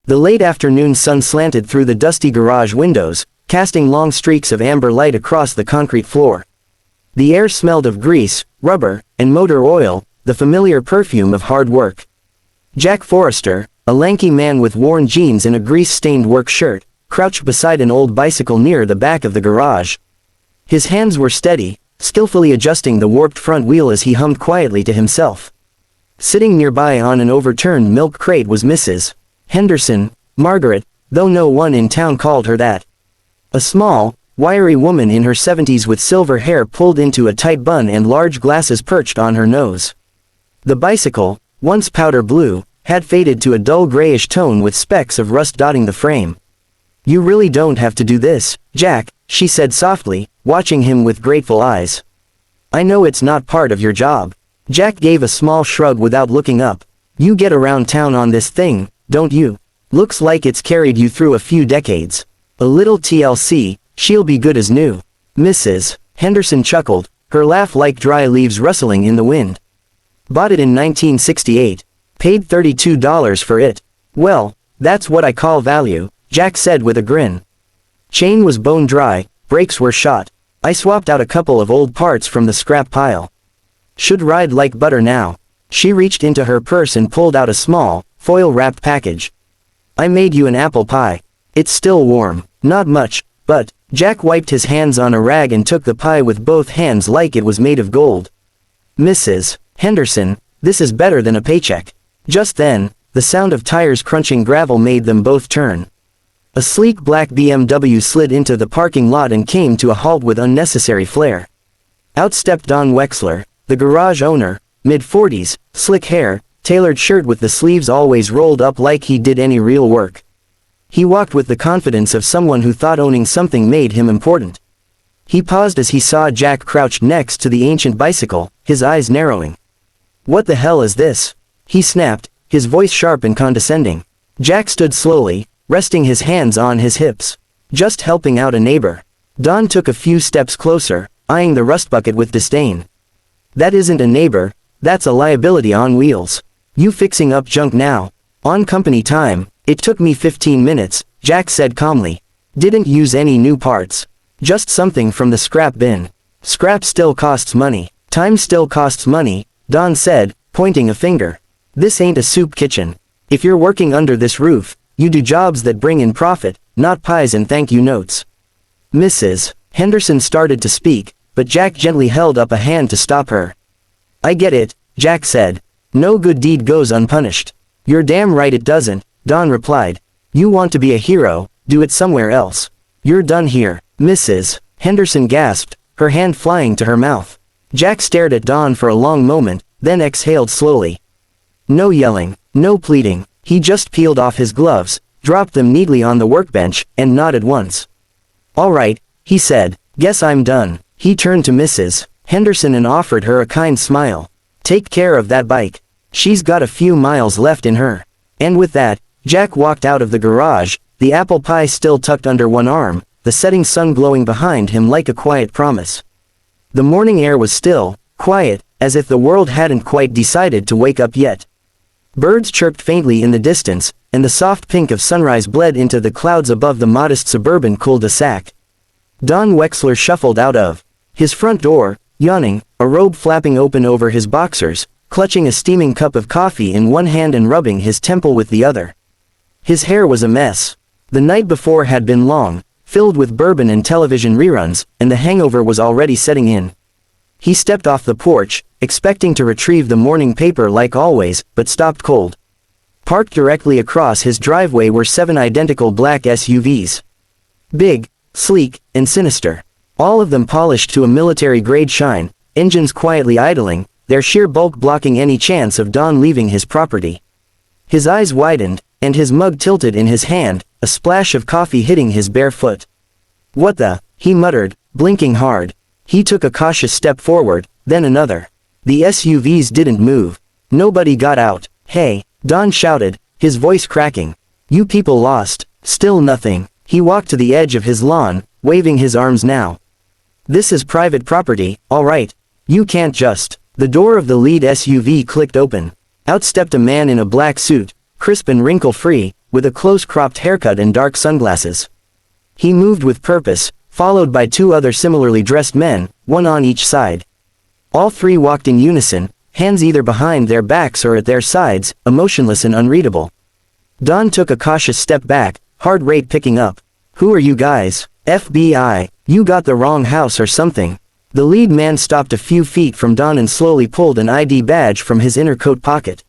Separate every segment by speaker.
Speaker 1: The late afternoon sun slanted through the dusty garage windows, casting long streaks of amber light across the concrete floor. The air smelled of grease, rubber, and motor oil, the familiar perfume of hard work. Jack Forrester, a lanky man with worn jeans and a grease-stained work shirt, crouched beside an old bicycle near the back of the garage. His hands were steady, skillfully adjusting the warped front wheel as he hummed quietly to himself. Sitting nearby on an overturned milk crate was Mrs. Henderson, Margaret, though no one in town called her that. A small, wiry woman in her 70s with silver hair pulled into a tight bun and large glasses perched on her nose. The bicycle, once powder blue, had faded to a dull grayish tone with specks of rust dotting the frame. "You really don't have to do this, Jack," she said softly, watching him with grateful eyes. "I know it's not part of your job." Jack gave a small shrug without looking up. "You get around town on this thing, don't you? Looks like it's carried you through a few decades. A little TLC, she'll be good as new." Mrs. Henderson chuckled, her laugh like dry leaves rustling in the wind. "Bought it in 1968. Paid $32 for it." "Well, that's what I call value," Jack said with a grin. "Chain was bone dry, brakes were shot. I swapped out a couple of old parts from the scrap pile. Should ride like butter now." She reached into her purse and pulled out a small, foil-wrapped package. "I made you an apple pie. It's still warm. Not much, but..." Jack wiped his hands on a rag and took the pie with both hands like it was made of gold. "Mrs. Henderson, this is better than a paycheck." Just then, the sound of tires crunching gravel made them both turn. A sleek black BMW slid into the parking lot and came to a halt with unnecessary flair. Out stepped Don Wexler, the garage owner, mid-40s, slick hair, tailored shirt with the sleeves always rolled up like he did any real work. He walked with the confidence of someone who thought owning something made him important. He paused as he saw Jack crouched next to the ancient bicycle, his eyes narrowing. "What the hell is this?" he snapped, his voice sharp and condescending. Jack stood slowly, resting his hands on his hips. "Just helping out a neighbor." Don took a few steps closer, eyeing the rust bucket with disdain. "That isn't a neighbor, that's a liability on wheels. You fixing up junk now? On company time." "It took me 15 minutes, Jack said calmly. "Didn't use any new parts. Just something from the scrap bin." "Scrap still costs money. Time still costs money," Don said, pointing a finger. "This ain't a soup kitchen. If you're working under this roof, you do jobs that bring in profit, not pies and thank you notes." Mrs. Henderson started to speak, but Jack gently held up a hand to stop her. "I get it," Jack said. "No good deed goes unpunished." "You're damn right it doesn't," Don replied. "You want to be a hero, do it somewhere else. You're done here." Mrs. Henderson gasped, her hand flying to her mouth. Jack stared at Don for a long moment, then exhaled slowly. No yelling, no pleading, he just peeled off his gloves, dropped them neatly on the workbench, and nodded once. "All right," he said, "guess I'm done." He turned to Mrs. Henderson and offered her a kind smile. "Take care of that bike. She's got a few miles left in her." And with that, Jack walked out of the garage, the apple pie still tucked under one arm, the setting sun glowing behind him like a quiet promise. The morning air was still, quiet, as if the world hadn't quite decided to wake up yet. Birds chirped faintly in the distance, and the soft pink of sunrise bled into the clouds above the modest suburban cul-de-sac. Don Wexler shuffled out of his front door, yawning, a robe flapping open over his boxers, clutching a steaming cup of coffee in one hand and rubbing his temple with the other. His hair was a mess. The night before had been long, filled with bourbon and television reruns, and the hangover was already setting in. He stepped off the porch, expecting to retrieve the morning paper like always, but stopped cold. Parked directly across his driveway were 7 identical black SUVs. Big, sleek, and sinister. All of them polished to a military-grade shine, engines quietly idling, their sheer bulk blocking any chance of Don leaving his property. His eyes widened, and his mug tilted in his hand, a splash of coffee hitting his bare foot. "What the?" he muttered, blinking hard. He took a cautious step forward, then another. The SUVs didn't move. Nobody got out. "Hey," Don shouted, his voice cracking. "You people lost." Still nothing. He walked to the edge of his lawn, waving his arms now. "This is private property, all right. You can't just..." The door of the lead SUV clicked open. Out stepped a man in a black suit, crisp and wrinkle-free, with a close-cropped haircut and dark sunglasses. He moved with purpose, followed by two other similarly dressed men, one on each side. All three walked in unison, hands either behind their backs or at their sides, emotionless and unreadable. Don took a cautious step back, heart rate picking up. "Who are you guys? FBI, you got the wrong house or something." The lead man stopped a few feet from Don and slowly pulled an ID badge from his inner coat pocket.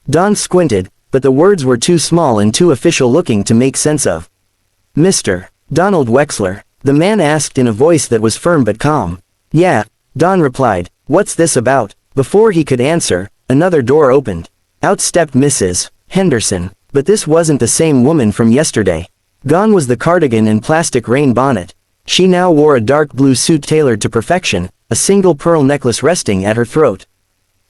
Speaker 1: Don squinted, but the words were too small and too official looking to make sense of. "Mr. Donald Wexler?" the man asked in a voice that was firm but calm. "Yeah," Don replied. "What's this about?" Before he could answer, another door opened. Out stepped Mrs. Henderson, but this wasn't the same woman from yesterday. Gone was the cardigan and plastic rain bonnet. She now wore a dark blue suit tailored to perfection, a single pearl necklace resting at her throat.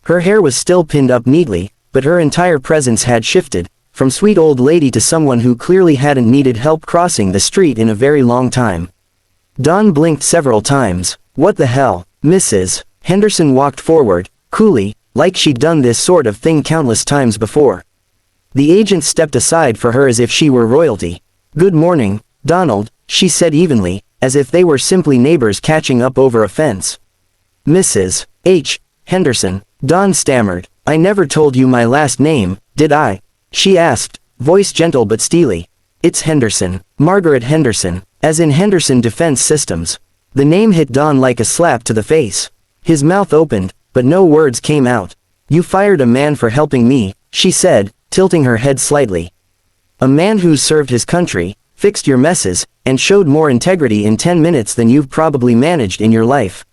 Speaker 1: Her hair was still pinned up neatly, but her entire presence had shifted, from sweet old lady to someone who clearly hadn't needed help crossing the street in a very long time. Don blinked several times. "What the hell?" Mrs. Henderson walked forward, coolly, like she'd done this sort of thing countless times before. The agent stepped aside for her as if she were royalty. "Good morning, Donald," she said evenly, as if they were simply neighbors catching up over a fence. "Mrs. Henderson," Don stammered. "I never told you my last name, did I?" she asked, voice gentle but steely. "It's Henderson, Margaret Henderson, as in Henderson Defense Systems." The name hit Don like a slap to the face. His mouth opened, but no words came out. "You fired a man for helping me," she said, tilting her head slightly. "A man who's served his country, fixed your messes, and showed more integrity in 10 minutes than you've probably managed in your life."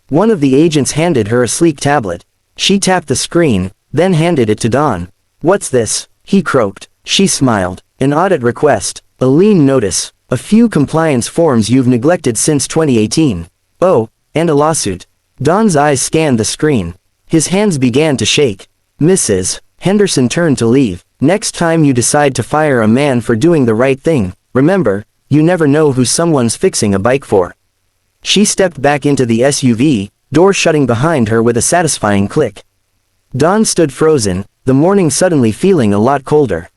Speaker 1: One of the agents handed her a sleek tablet. She tapped the screen, then handed it to Don. "What's this?" he croaked. She smiled. "An audit request, a lien notice, a few compliance forms you've neglected since 2018. Oh, and a lawsuit." Don's eyes scanned the screen. His hands began to shake. Mrs. Henderson turned to leave. "Next time you decide to fire a man for doing the right thing, remember, you never know who someone's fixing a bike for." She stepped back into the SUV, door shutting behind her with a satisfying click. Don stood frozen, the morning suddenly feeling a lot colder.